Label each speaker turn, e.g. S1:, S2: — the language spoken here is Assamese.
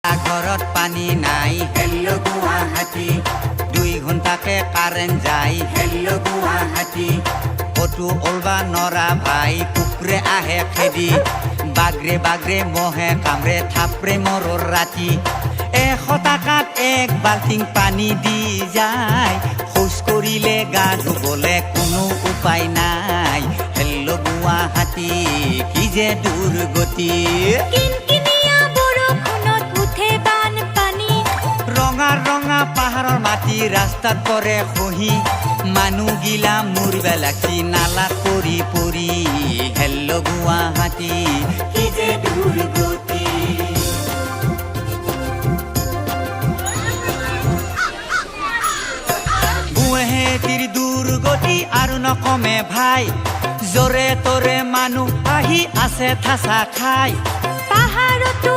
S1: ঘৰত পানী নাই হেল্ল' গুৱাহাটী 2 ঘণ্টাকে কাৰেণ্ট যায় হেল্ল' গুৱাহাটী কতো ওলবা নৰা ভাই কুকুৰে আহে খেদি বাগৰে বাগৰে মহে কামৰে থাপৰে মৰৰ ৰাতি 100 টকাত 1 বাল্টিং পানী দি যায় খোজ কৰিলে গা ধুবলে কোনো উপায় নাই হেল্ল' গুৱাহাটী কি যে দুৰ্গতি ৰঙা পাহাৰৰ মাটি ৰাস্তাত পৰে খহি মানুহগিলা মৰিবা লাগছি নালা পৰি পৰি হেল্ল' গুৱাহাটী কি যে দুৰ্গতি গুৱাহাটীৰ দুৰ্গতি আৰু নকমে ভাই জৰে তৰে মানুহ আহি আছে ঠাচা খাই
S2: পাহাৰতো